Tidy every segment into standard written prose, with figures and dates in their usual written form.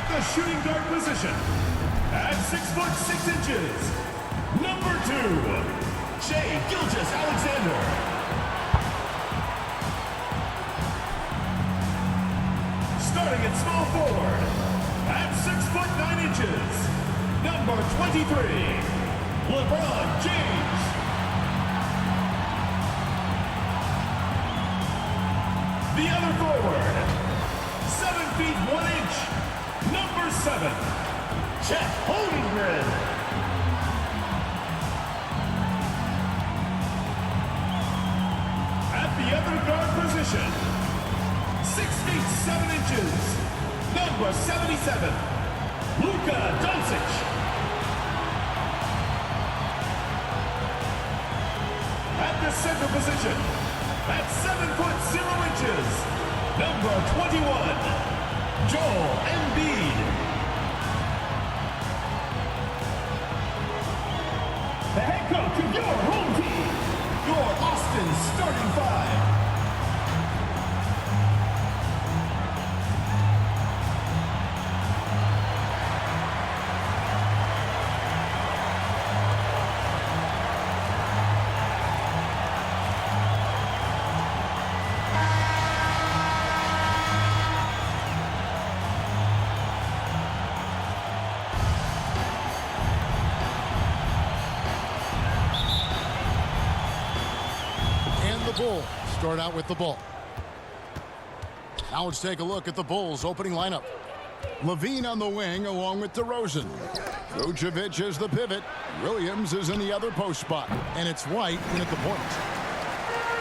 the shooting guard position, at 6 foot 6 inches, number 2, Shai Gilgeous-Alexander. Starting at small forward, at 6 foot 9 inches, number 23, LeBron James. The other forward, 7 feet 1 inch, number 7, Chet Holmgren. At the other guard position, 6 feet 7 inches, number 77, Luka Doncic. At the center position, at 7 foot 0 inches, number 21, Joel Embiid. The head coach of your home team, your Austin starting 5. Bulls start out with the ball. Now let's take a look at the Bulls' opening lineup. Levine on the wing along with DeRozan. Vucevic is the pivot. Williams is in the other post spot. And it's White in at the point.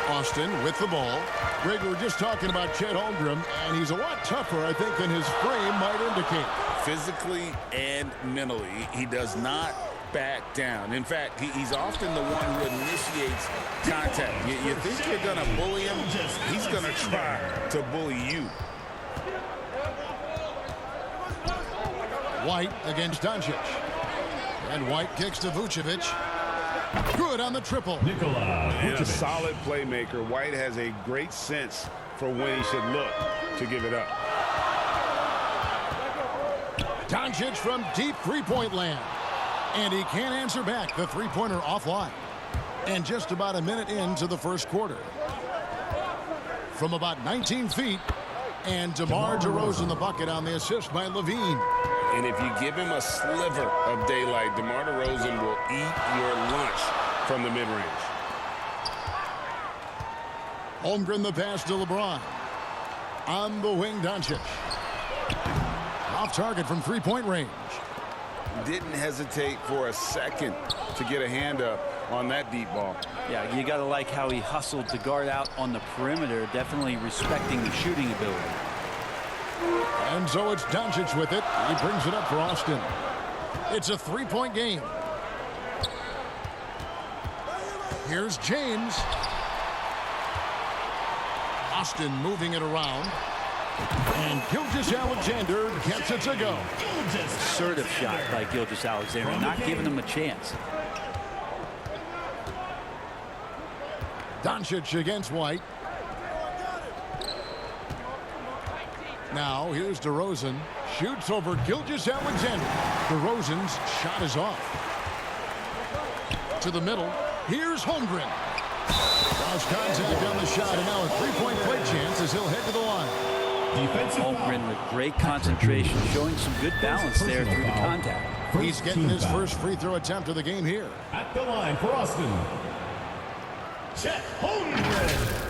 Austin with the ball. Greg, we were just talking about Chet Holmgren, and he's a lot tougher, I think, than his frame might indicate. Physically and mentally, he does not back down. In fact, he's often the one who initiates contact. You think you're going to bully him, he's going to try to bully you. White against Doncic. And White kicks to Vucevic. Good on the triple. Nikola And a Vucevic. solid playmaker. White has a great sense for when he should look to give it up. Doncic from deep three-point land. And he can't answer back. The three-pointer offline. And just about a minute into the first quarter. From about 19 feet. And DeMar DeRozan the bucket on the assist by Levine. And if you give him a sliver of daylight, DeMar DeRozan will eat your lunch from the mid-range. Holmgren the pass to LeBron. On the wing, Doncic. Off target from three-point range. Didn't hesitate for a second to get a hand up on that deep ball. Yeah, you got to like how he hustled to guard out on the perimeter, definitely respecting the shooting ability. And so it's Doncic with it. He brings it up for Austin. It's a three-point game. Here's James. Austin moving it around. And Gilgeous-Alexander gets it to go. Assertive shot by Gilgeous-Alexander, not giving him a chance. Doncic against White. Now here's DeRozan. Shoots over Gilgeous-Alexander. DeRozan's shot is off. To the middle. Here's Holmgren. Lost contact on the shot, and now a three-point play chance as he'll head to the line. Defensive Holmgren with great concentration, showing some good balance there through the contact. He's getting his first free throw attempt of the game here. at the line for Austin, Chet Holmgren.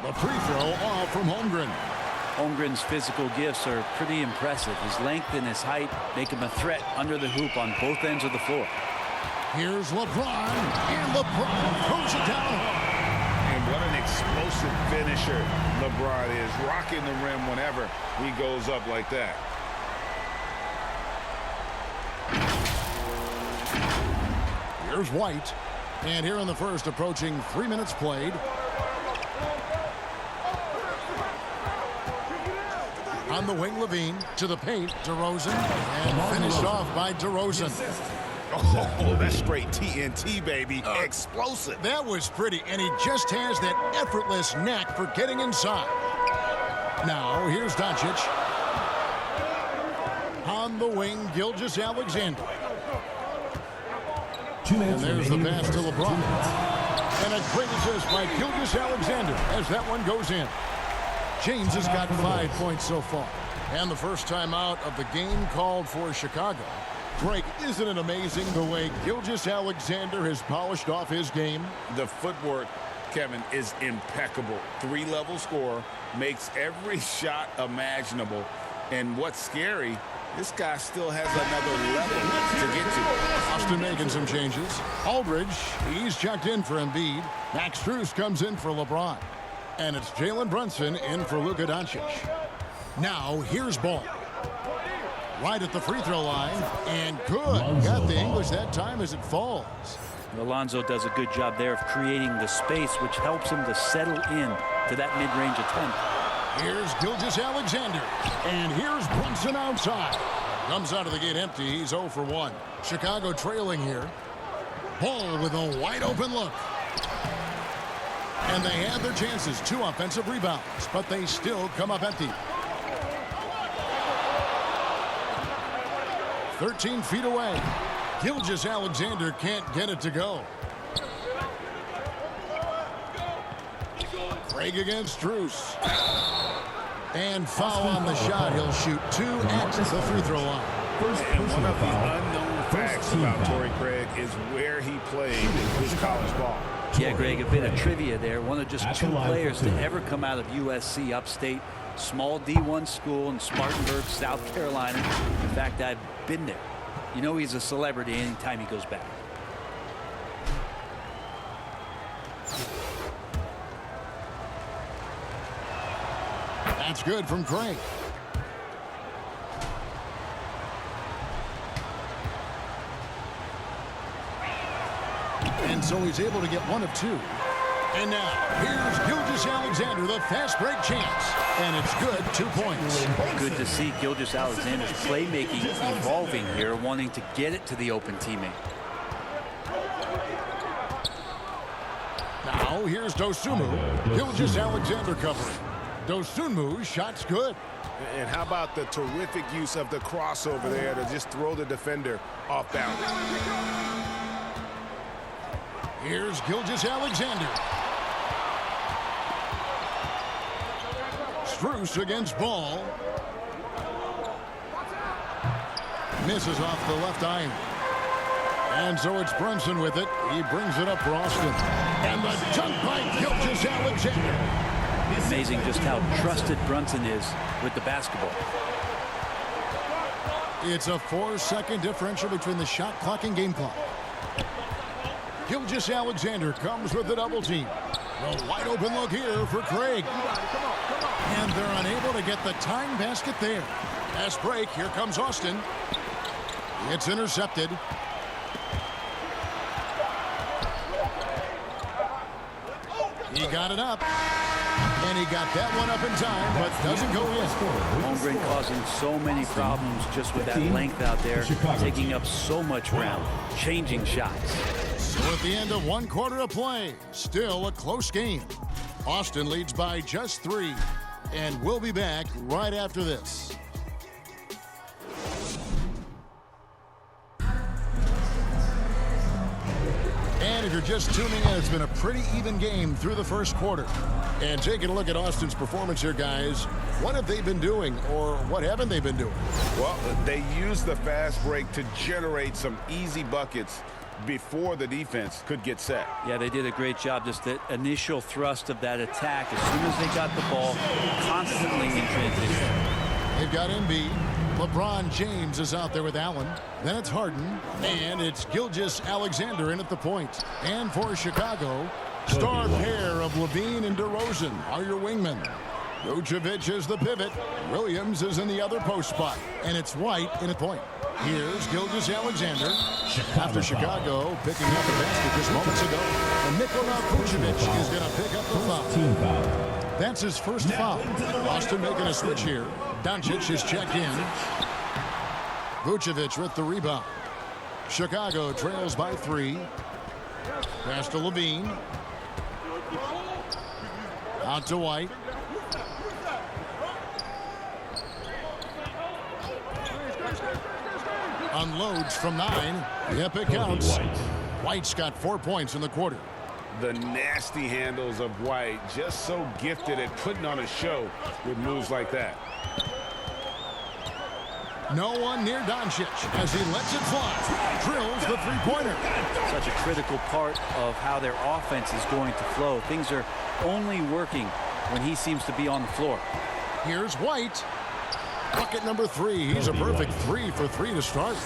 The free throw off from Holmgren. Holmgren's physical gifts are pretty impressive. His length and his height make him a threat under the hoop on both ends of the floor. Here's LeBron, and LeBron throws it down. And what an explosive finisher LeBron is, rocking the rim whenever he goes up like that. Here's White. And here in the first, approaching 3 minutes played. On the wing, Levine to the paint, DeRozan, and finished off by DeRozan. Oh, that's straight TNT, baby. Explosive. That was pretty, and he just has that effortless knack for getting inside. Now, here's Doncic. On the wing, Gilgeous-Alexander. And there's the pass to LeBron. And a great assist by Gilgeous-Alexander as that one goes in. James has got 5 points so far. And the first time out of the game called for Chicago. Greg, isn't it amazing the way Gilgeous-Alexander has polished off his game? The footwork, Kevin, is impeccable. 3-level scorer, makes every shot imaginable. And what's scary, this guy still has another level to get to. Austin making some changes. Aldridge, he's checked in for Embiid. Max Strus comes in for LeBron. And it's Jalen Brunson in for Luka Doncic. Now, here's Ball. Right at the free throw line. And good. Got the English that time as it falls. Alonzo does a good job there of creating the space, which helps him to settle in to that mid-range attempt. Here's Gilgeous-Alexander. And here's Brunson outside. Comes out of the gate empty. He's 0 for 1. Chicago trailing here. Ball with a wide open look. And they had their chances. 2 offensive rebounds, but they still come up empty. 13 feet away. Gilgeous-Alexander can't get it to go. Craig against Strus. And foul on the shot. He'll shoot 2 at the free throw line. And one of the unknown facts about Torrey Craig is where he played his college ball. Yeah, Greg, a bit of trivia there. One of just 2 players to ever come out of USC upstate. Small D1 school in Spartanburg, South Carolina. In fact, I've been there. You know he's a celebrity anytime he goes back. That's good from Craig. And so he's able to get 1 of 2. And now, here's Gilgeous-Alexander, the fast break chance. And it's good, 2 points. Good to see Gilgeous-Alexander's playmaking evolving here, wanting to get it to the open teammate. Now, here's Dosunmu. Gilgeous-Alexander covering. Dosunmu's shot's good. And how about the terrific use of the crossover there to just throw the defender off balance. Here's Gilgeous-Alexander. Strus against Ball. Misses off the left iron. And so it's Brunson with it. He brings it up for Austin. And the dunk by Gilgeous-Alexander. Amazing just how trusted Brunson is with the basketball. It's a 4-second differential between the shot clock and game clock. Gilgeous-Alexander comes with the double team. A wide open look here for Craig. And they're unable to get the tying basket there. Fast break. Here comes Austin. It's intercepted. He got it up. And he got that one up in time, but doesn't go in. Holmgren causing so many problems just with that length out there, taking up so much ground, changing shots. So at the end of 1 quarter of play, still a close game. Austin leads by just 3, and we'll be back right after this. And if you're just tuning in, it's been a pretty even game through the first quarter. And taking a look at Austin's performance here, guys, what have they been doing, or what haven't they been doing? Well, they used the fast break to generate some easy buckets before the defense could get set. Yeah, they did a great job. Just the initial thrust of that attack, as soon as they got the ball, constantly in transition. They've got Embiid. LeBron James is out there with Allen. Then it's Harden. And it's Gilgeous-Alexander in at the point. And for Chicago, star pair of Levine and DeRozan are your wingmen. Vucevic is the pivot. Williams is in the other post spot. And it's White in at point. Here's Gilgeous-Alexander. After Chicago picking up the basket just moments ago. And Nikola Vucevic is going to pick up the foul. That's his first foul. Austin making a switch here. Doncic is checked in. Vucevic with the rebound. Chicago trails by 3. Pass to Levine. Out to White. Unloads from 9. Yep, it counts. White's got 4 points in the quarter. The nasty handles of White, just so gifted at putting on a show with moves like that. No one near Doncic as he lets it fly. Drills the three-pointer. Such a critical part of how their offense is going to flow. Things are only working when he seems to be on the floor. Here's White. Bucket number 3. He's a perfect 3 for 3 to start.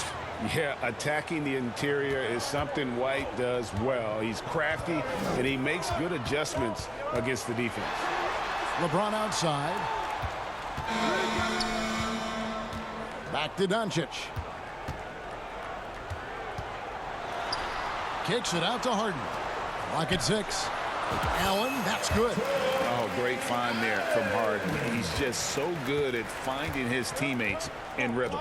Yeah, attacking the interior is something White does well. He's crafty, and he makes good adjustments against the defense. LeBron outside. Back to Doncic. Kicks it out to Harden. Lock at 6. Allen, that's good. Oh, great find there from Harden. He's just so good at finding his teammates in rhythm.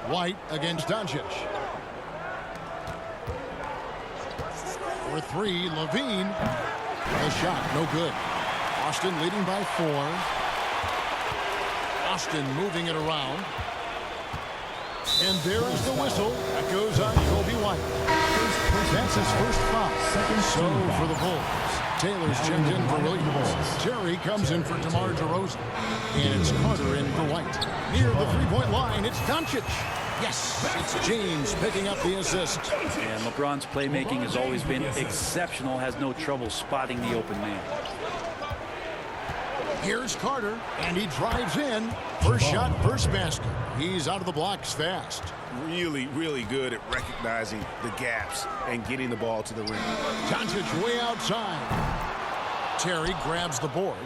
White against Doncic. For 3, Levine. The shot, no good. Austin leading by 4. Austin moving it around. And there is the whistle. That goes on Kobe White. That's his first foul. So for the Bulls, Taylor's checked in for Williams. Terry comes in for DeMar DeRozan. And it's Carter in for White. Near the three-point line, it's Doncic. Yes, it's James picking up the assist. And LeBron's playmaking has always been exceptional. Has no trouble spotting the open man. Here's Carter, and he drives in. First shot, first basket. He's out of the blocks fast. Really, really good at recognizing the gaps and getting the ball to the rim. Doncic way outside. Terry grabs the board.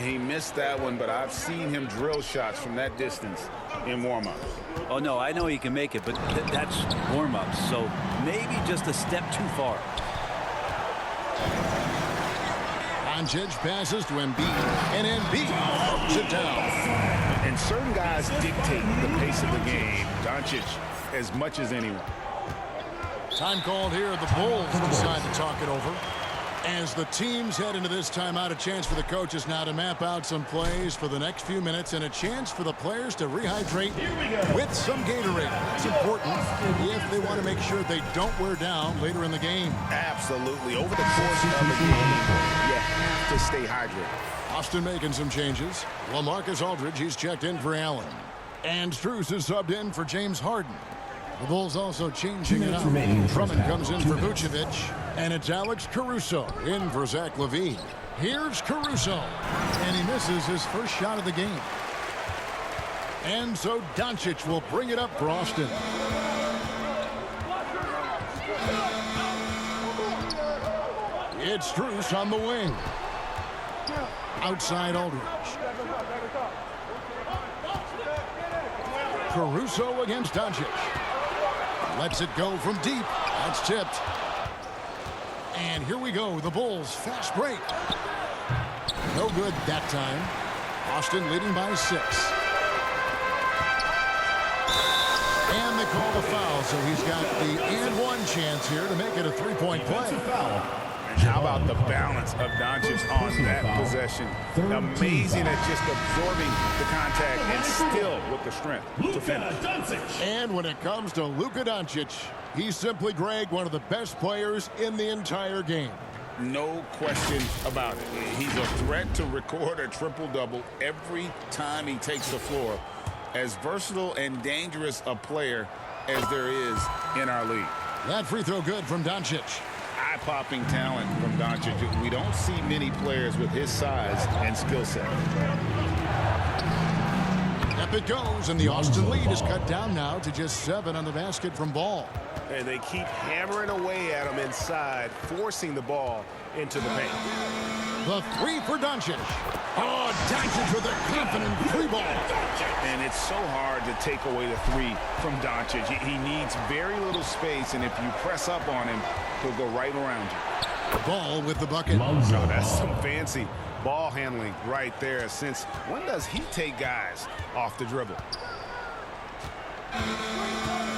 He missed that one, but I've seen him drill shots from that distance in warm-ups. Oh, no, I know he can make it, but that's warm-ups, so maybe just a step too far. Doncic passes to Embiid, and Embiid throws it down. And certain guys dictate the pace of the game. Doncic as much as anyone. Time called here. The Bulls decide to talk it over. As the teams head into this timeout, a chance for the coaches now to map out some plays for the next few minutes and a chance for the players to rehydrate with some Gatorade. It's important if they want to make sure they don't wear down later in the game. Absolutely. Over the course of the game, you have to stay hydrated. Austin making some changes. LaMarcus Aldridge, he's checked in for Allen. And Strus is subbed in for James Harden. The Bulls also changing it up. Drummond comes in for Vucevic. And it's Alex Caruso in for Zach LaVine. Here's Caruso. And he misses his first shot of the game. And so Doncic will bring it up for Austin. It's Strus on the wing. Outside Aldridge. Caruso against Doncic. Lets it go from deep. That's tipped. And here we go. The Bulls fast break. No good that time. Austin leading by 6. And they call the foul, so he's got the and one chance here to make it a three-point play. And how about the balance of Doncic on that possession? Amazing at just absorbing the contact and still with the strength to finish. And when it comes to Luka Doncic, he's simply, Greg, one of the best players in the entire game. No question about it. He's a threat to record a triple-double every time he takes the floor. As versatile and dangerous a player as there is in our league. That free throw good from Doncic. Eye-popping talent from Doncic. We don't see many players with his size and skill set. Up it goes, and the Austin lead is cut down now to just 7 on the basket from Ball. And they keep hammering away at him inside, forcing the ball into the paint. The 3 for Doncic. Oh, Doncic with a confident 3 ball. And it's so hard to take away the 3 from Doncic. He needs very little space, and if you press up on him, he'll go right around you. Ball with the bucket. Oh, that's some fancy ball handling right there. Since when does he take guys off the dribble?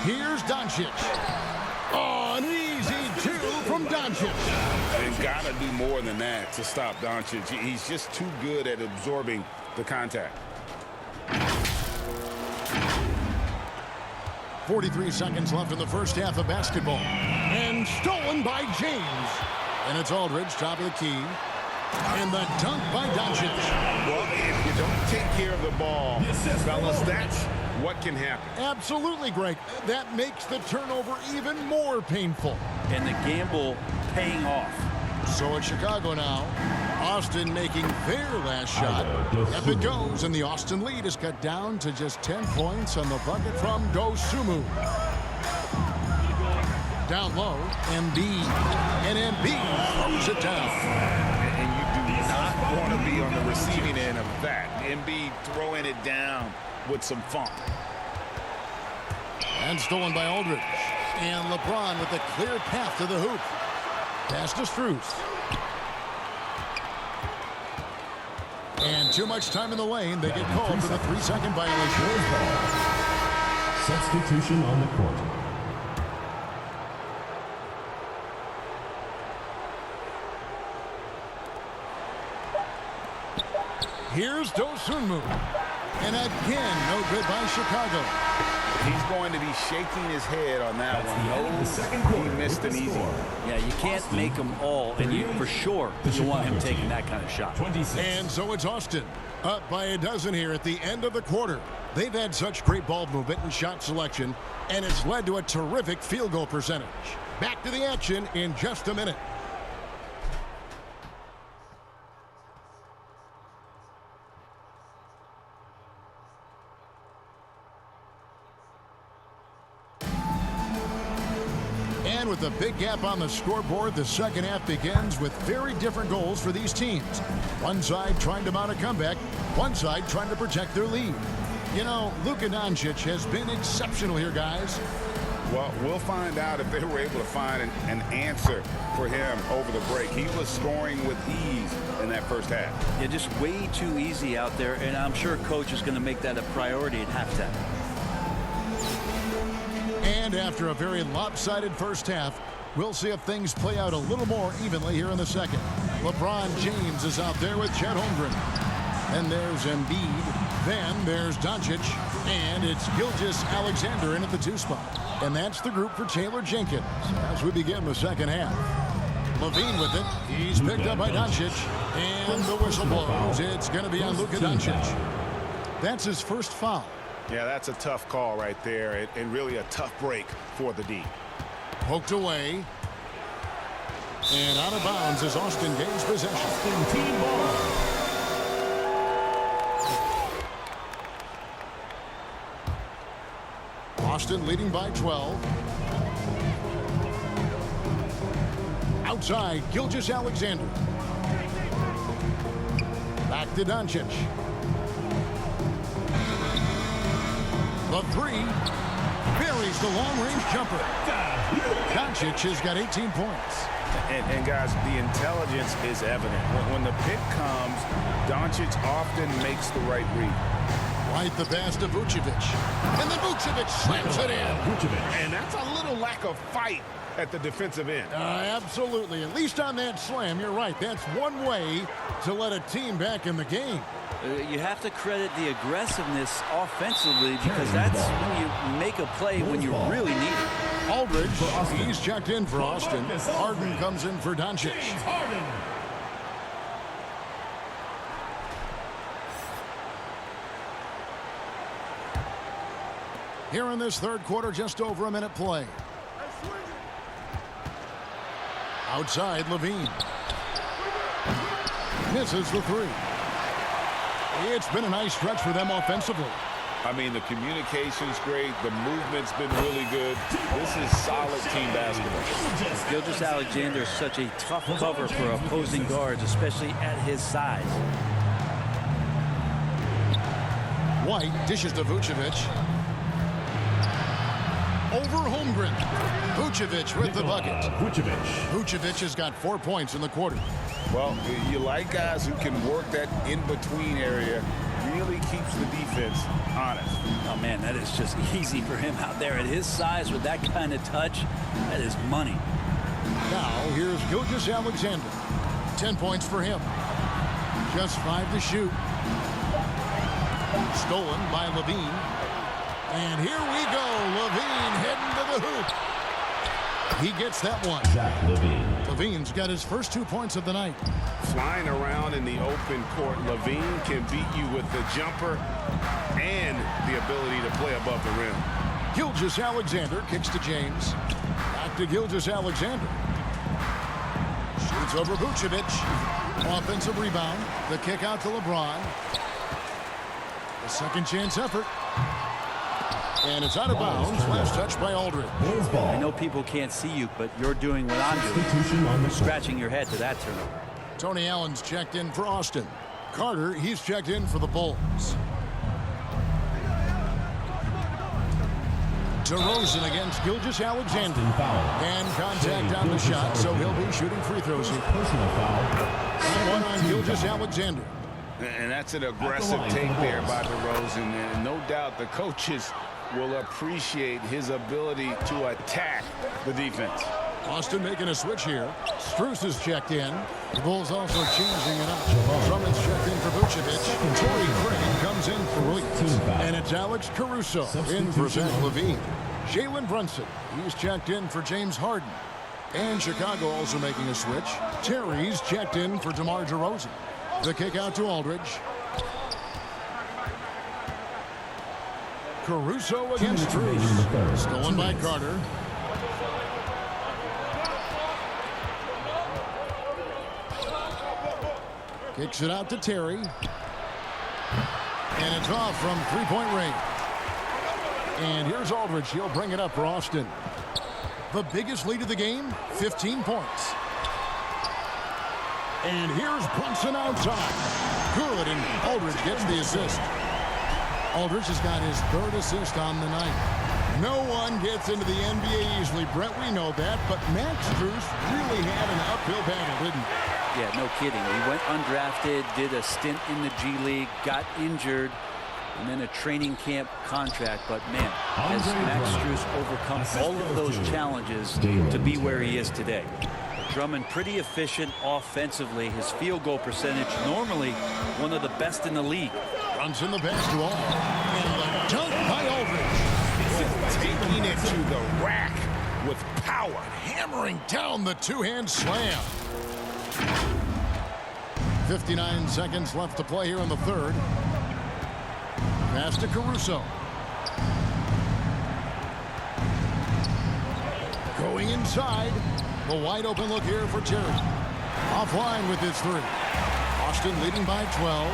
Here's Doncic. Oh, an easy two from Doncic. And got to do more than that to stop Doncic. He's just too good at absorbing the contact. 43 seconds left in the first half of basketball. And stolen by James. And it's Aldridge, top of the key. And the dunk by Doncic. Well, if you don't take care of the ball, fellas, that's what can happen. Absolutely, Greg. That makes the turnover even more painful. And the gamble paying off. So it's Chicago now. Austin making their last shot. Up it goes, and the Austin lead is cut down to just 10 points on the bucket from Dosunmu. Down low, Embiid. And Embiid throws it down. And you do not want to be on the receiving end of that. Embiid throwing it down with some funk. And stolen by Aldridge. And LeBron with a clear path to the hoop. Pass to Strus. And too much time in the lane. They get called for the 3-second violation. Substitution on the court. Here's Dosunmu. And again, no good by Chicago. He's going to be shaking his head on that one. He missed an easy one. Yeah, you can't make them all, and you for sure you want him taking that kind of shot. And so it's Austin, up by a dozen here at the end of the quarter. They've had such great ball movement and shot selection, and it's led to a terrific field goal percentage. Back to the action in just a minute. And with a big gap on the scoreboard, the second half begins with very different goals for these teams. One side trying to mount a comeback, one side trying to protect their lead. You know, Luka Doncic has been exceptional here, guys. Well, we'll find out if they were able to find an answer for him over the break. He was scoring with ease in that first half. Yeah, just way too easy out there, and I'm sure coach is going to make that a priority at halftime. And after a very lopsided first half, we'll see if things play out a little more evenly here in the second. LeBron James is out there with Chet Holmgren. And there's Embiid. Then there's Doncic. And it's Gilgeous-Alexander in at the 2 spot. And that's the group for Taylor Jenkins as we begin the second half. LaVine with it. He's picked up by Doncic. And the whistle blows. It's going to be on Luka Doncic. That's his first foul. Yeah, that's a tough call right there, and really a tough break for the D. Poked away. And out of bounds as Austin gains possession. Team ball. Austin leading by 12. Outside, Gilgeous-Alexander. Back to Doncic. The 3 buries the long-range jumper. Doncic has got 18 points. And guys, the intelligence is evident. When the pick comes, Doncic often makes the right read. Right the pass to Vucevic. And then Vucevic slams it in. And that's a little lack of fight at the defensive end. Absolutely. At least on that slam, you're right. That's one way to let a team back in the game. You have to credit the aggressiveness offensively because that's when you make a play when you really need it. Aldridge, he's checked in for Austin. Harden comes in for Doncic. Harden. Here in this third quarter, just over a minute play. Outside, LaVine. Misses the 3. It's been a nice stretch for them offensively. I mean, the communication's great. The movement's been really good. This is solid team basketball. Gilgeous-Alexander is such a tough cover for opposing guards, especially at his size. White dishes to Vucevic. over Holmgren. Vucevic with the bucket. Vucevic. Vucevic has got 4 points in the quarter. Well, you like guys who can work that in-between area. Really keeps the defense honest. Oh, man, that is just easy for him out there. At his size with that kind of touch, that is money. Now, here's Gilgeous-Alexander. 10 points for him. Just 5 to shoot. Stolen by Levine. And here we go. Levine heading to the hoop. He gets that one. Zach LaVine. Levine's got his first 2 points of the night. Flying around in the open court, Levine can beat you with the jumper and the ability to play above the rim. Gilgeous-Alexander kicks to James. Back to Gilgeous-Alexander. Shoots over Vucevic. Offensive rebound. The kick out to LeBron. A second chance effort. And it's out of bounds. Last touch by Aldridge. I know people can't see you, but you're doing what I'm doing. Substitution on the court. Scratching your head to that turnover. Tony Allen's checked in for Austin. Carter, he's checked in for the Bulls. DeRozan against Gilgeous-Alexander. And contact on the shot, so he'll be shooting free throws here. Personal foul. And one on Gilgeous-Alexander. And that's an aggressive take there by DeRozan. And no doubt the coaches will appreciate his ability to attack the defense. Austin making a switch here. Strus is checked in. The Bulls also changing it up. Drummond's checked in for Vucevic. Torrey Craig comes in for Williams. And it's Alex Caruso in for Zach LaVine. Jalen Brunson, he's checked in for James Harden. And Chicago also making a switch. Terry's checked in for DeMar DeRozan. The kick out to Aldridge. Caruso against Strus. Stolen by Carter. Kicks it out to Terry. And it's off from three-point range. And here's Aldridge. He'll bring it up for Austin. The biggest lead of the game, 15 points. And here's Brunson outside. Good, and Aldridge gets the assist. Aldridge has got his third assist on the night. No one gets into the NBA easily, Brett, we know that, but Max Strus really had an uphill battle, didn't he? Yeah, no kidding. He went undrafted, did a stint in the G League, got injured, and then a training camp contract. But, man, has Max Strus overcome all of those challenges to be where he is today? Drummond pretty efficient offensively. His field goal percentage normally one of the best in the league. Runs in the basketball. And the dunk by Aldridge. Taking it to the rack With power, hammering down the two-hand slam. 59 seconds left to play here in the third. Pass to Caruso. Going inside. The wide open look here for Terry. Offline with his three. Austin leading by 12.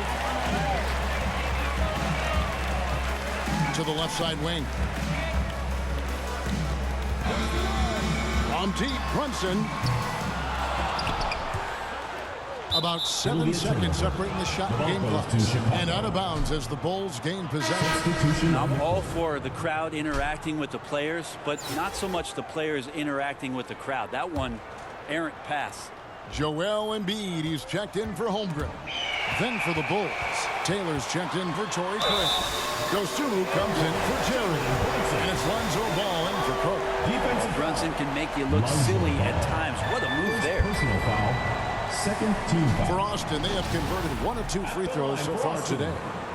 To the left side wing. On deep, Brunson. About 7 seconds separating the shot and game clock. And out of bounds as the Bulls gain possession. I'm all for the crowd interacting with the players, but not so much the players interacting with the crowd. That one, errant pass. Joel Embiid, he's checked in for Holmgren. Then for the Bulls, Taylor's checked in for Torrey Craig. Dosunmu comes in for Terry. And it's Lonzo Ball in for Cook. Brunson can make you look silly at times. What a move there. Personal foul. Second team foul. For Austin, they have converted 1 of 2 free throws so far today.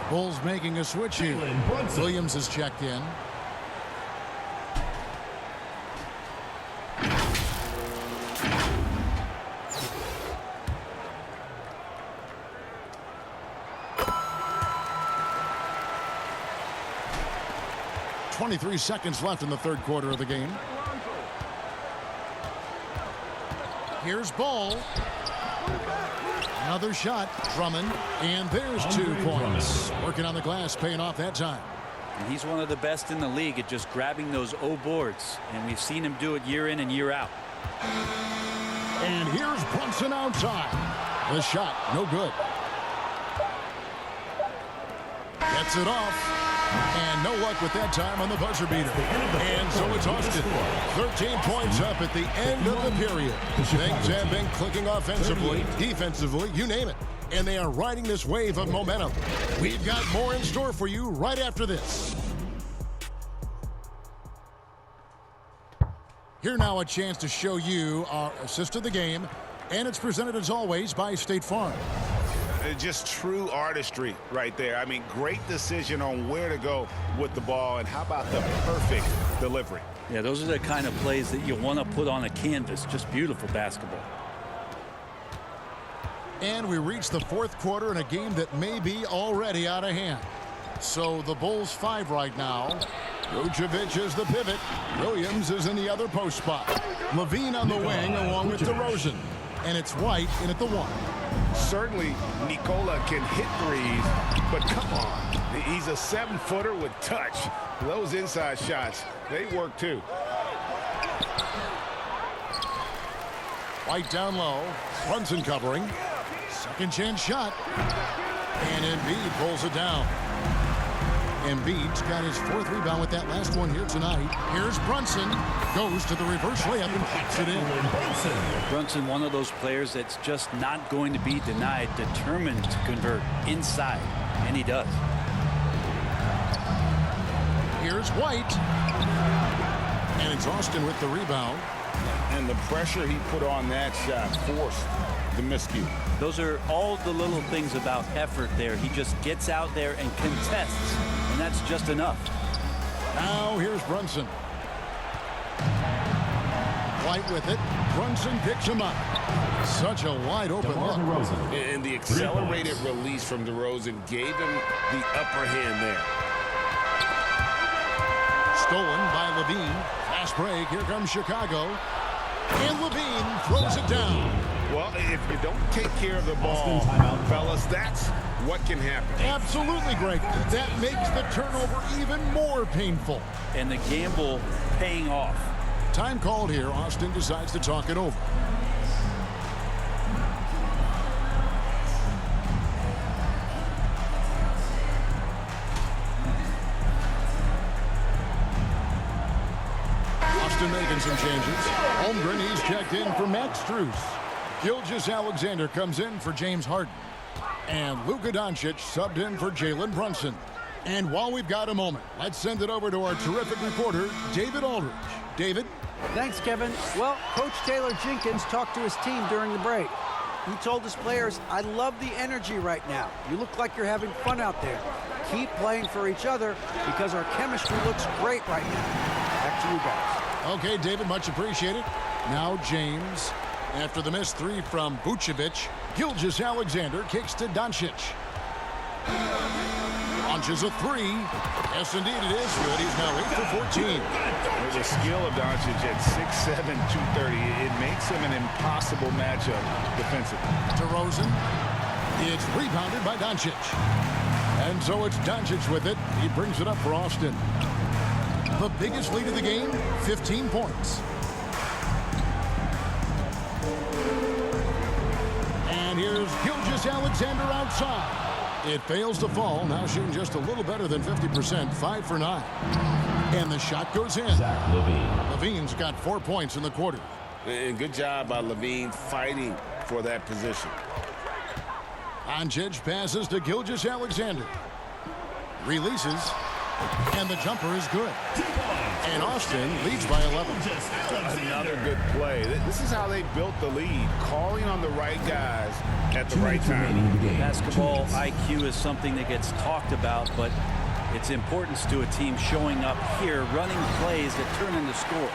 Bulls making a switch here. Williams is checked in. .23 seconds left in the third quarter of the game. Here's Ball. Another shot, Drummond, and there's 2 points. Working on the glass, paying off that time. And he's one of the best in the league at just grabbing those O boards, and we've seen him do it year in and year out. And here's Brunson outside. The shot, no good. Gets it off. And no luck with that time on the buzzer beater. And so it's Austin. 13 points up at the end of the period. Things have been clicking offensively, defensively, you name it. And they are riding this wave of momentum. We've got more in store for you right after this. Here now a chance to show you our assist of the game. And it's presented as always by State Farm. Just true artistry right there. I mean, great decision on where to go with the ball, and how about the perfect delivery? Yeah, those are the kind of plays that you want to put on a canvas. Just beautiful basketball. And we reach the fourth quarter in a game that may be already out of hand. So the Bulls 5 right now. Vucevic is the pivot. Williams is in the other post spot. Levine on the wing along with DeRozan. And it's White in at the 1. Certainly, Nikola can hit threes, but come on. He's a 7-footer with touch. Those inside shots, they work too. White down low. Brunson covering. Second chance shot. And Embiid pulls it down. Embiid's got his 4th rebound with that last one here tonight. Here's Brunson. Goes to the reverse layup and pops it in. Brunson, one of those players that's just not going to be denied, determined to convert inside, and he does. Here's White. And it's Austin with the rebound. And the pressure he put on that shot forced the miscue. Those are all the little things about effort there. He just gets out there and contests, and that's just enough. Now here's Brunson. White with it. Brunson picks him up. Such a wide open look. And the accelerated release from DeRozan gave him the upper hand there. Stolen by Levine. Fast break. Here comes Chicago. And Levine throws it down. Well, if you don't take care of the ball, fellas, that's what can happen. Absolutely, Greg. That makes the turnover even more painful. And the gamble paying off. Time called here. Austin decides to talk it over. Austin making some changes. Holmgren, he's checked in for Max Strus. Gilgeous-Alexander comes in for James Harden. And Luka Doncic subbed in for Jalen Brunson. And while we've got a moment, let's send it over to our terrific reporter, David Aldridge. David? Thanks, Kevin. Well, Coach Taylor Jenkins talked to his team during the break. He told his players, I love the energy right now. You look like you're having fun out there. Keep playing for each other because our chemistry looks great right now. Back to you guys. Okay, David, much appreciated. Now James. After the missed 3 from Vucevic, Gilgeous-Alexander kicks to Doncic. Launches a 3. Yes, indeed it is good. He's now 8 for 14. There's a skill of Doncic at 6'7", 230. It makes him an impossible matchup defensively. DeRozan. It's rebounded by Doncic. And so it's Doncic with it. He brings it up for Austin. The biggest lead of the game, 15 points. And here's Gilgeous-Alexander outside. It fails to fall. Now shooting just a little better than 50%. 5 for 9. And the shot goes in. Levine's got 4 points in the quarter. And good job by Levine fighting for that position. Doncic passes to Gilgeous-Alexander. Releases. And the jumper is good. And Austin leads by 11. Another good play. This is how they built the lead, calling on the right guys at the right time. Basketball IQ is something that gets talked about, but its importance to a team showing up here, running plays that turn into scores.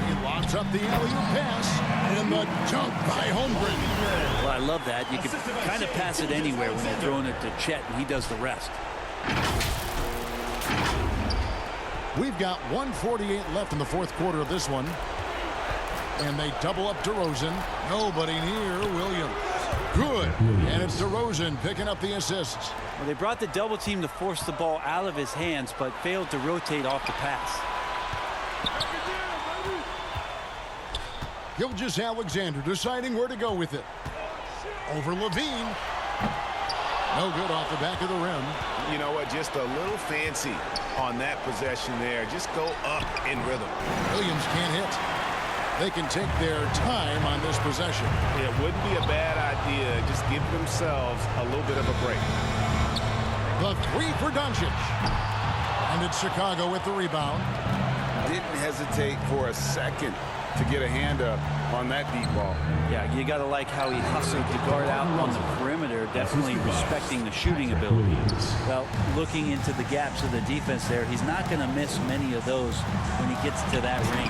He locks up the alley-oop pass, and the dunk by Holmgren. Well, I love that. You can kind of pass it anywhere when you're throwing it to Chet, and he does the rest. We've got 1:48 left in the fourth quarter of this one. And they double up DeRozan. Nobody near Williams. Good. And it's DeRozan picking up the assists. Well, they brought the double team to force the ball out of his hands, but failed to rotate off the pass. Gilgeous-Alexander deciding where to go with it. Over Levine. No good off the back of the rim. You know what? Just a little fancy on that possession there. Just go up in rhythm. Williams can't hit. They can take their time on this possession. It wouldn't be a bad idea. Just give themselves a little bit of a break. The three for Doncic. And it's Chicago with the rebound. Didn't hesitate for a second to get a hand up on that deep ball. Yeah, you got to like how he hustled to guard out on the perimeter, definitely respecting the shooting ability. Well, looking into the gaps of the defense there, he's not going to miss many of those when he gets to that ring.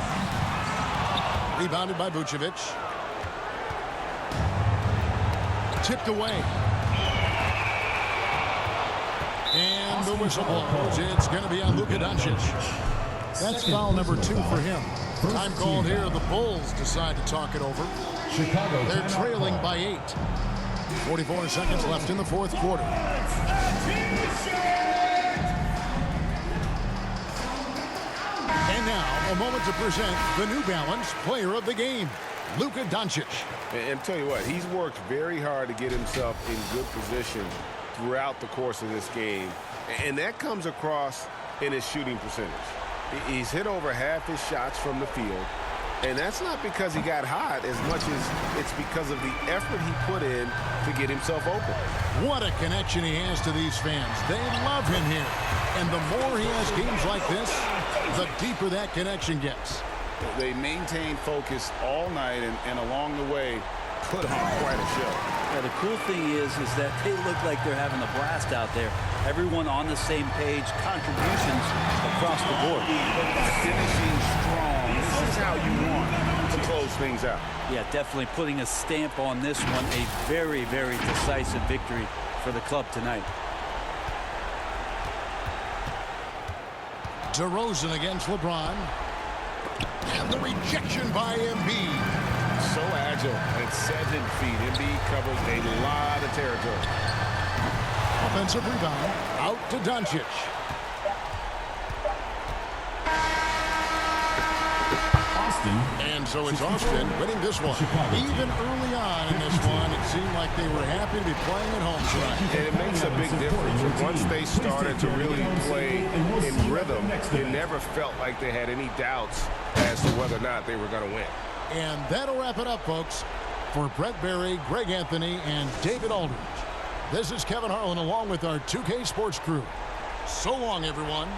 Rebounded by Vucevic. Tipped away. And the whistle blows. It's going to be on Luka Doncic. That's foul number 2 for him. Time called here. The Bulls decide to talk it over. They're trailing by 8. 44 seconds left in the fourth quarter. And now, a moment to present the New Balance Player of the Game, Luka Doncic. And tell you what, he's worked very hard to get himself in good position throughout the course of this game. And that comes across in his shooting percentage. He's hit over half his shots from the field. And that's not because he got hot as much as it's because of the effort he put in to get himself open. What a connection he has to these fans. They love him here. And the more he has games like this, the deeper that connection gets. They maintain focus all night and along the way put on quite a show. Yeah, the cool thing is that they look like they're having a blast out there. Everyone on the same page, contributions across the board. Finishing strong. This is how you want To close things out. Yeah, definitely putting a stamp on this one. A very, very decisive victory for the club tonight. DeRozan against LeBron. And the rejection by Embiid. So agile at 7 feet. Embiid covers a lot of territory. Offensive rebound. Out to Doncic. And so it's Austin winning this one. Even early on in this one, it seemed like they were happy to be playing at home tonight. And it makes a big difference. Once they started to really play in rhythm, it never felt like they had any doubts as to whether or not they were going to win. And that'll wrap it up, folks. For Brett Berry, Greg Anthony, and David Aldridge, this is Kevin Harlan along with our 2K Sports crew. So long, everyone.